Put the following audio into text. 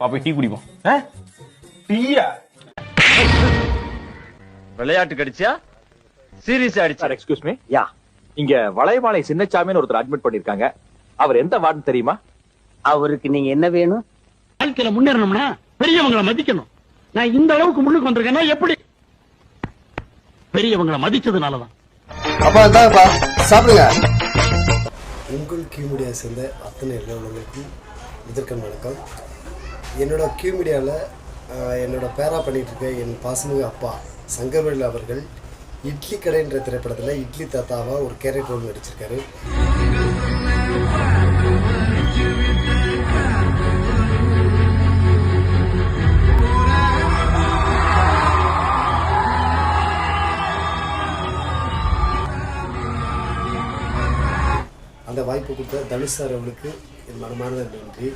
பாப்பா டீ குடிப்போம். டீயா? விளையாட்டு கடிச்சியா சீரியஸ் ஆயிடுச்சு. Sir excuse me. யா, இங்க வளையமாலை சின்னச்சாமின்னு ஒருத்தர் அட்மிட் பண்ணிருக்காங்க. அவர் எந்த வார்டு தெரியுமா? அவருக்கு நீங்க என்ன வேணும்? வாழ்க்கையில முன்னேறணும்னா பெரியவங்களை மதிக்கணும். நான் இந்த அளவுக்கு முன்னுக்கு வந்திருக்கேன்னா எப்படி? பெரியவங்களை மதிச்சதுனாலதான். அப்பா தான்ப்பா சாப்பிடுங்க. உங்கள் கியூ மீடியா சேர்ந்த அத்தனை நிறுவனங்களுக்கும் இதற்கான வணக்கம். என்னோட கியூ மீடியாவில் என்னோட பேரா பண்ணிட்டு இருக்க என் பாசமிகு அப்பா சங்கர்வேல் அவர்கள் இட்லி கடைன்ற திரைப்படத்தில் இட்லி தாத்தாவா ஒரு கேரக்டர் ரோல் நடிச்சிருக்காரு. அந்த வாய்ப்பு கொடுத்த தனுஷ் சார் அவர்களுக்கு என் மனமார்ந்த நன்றி.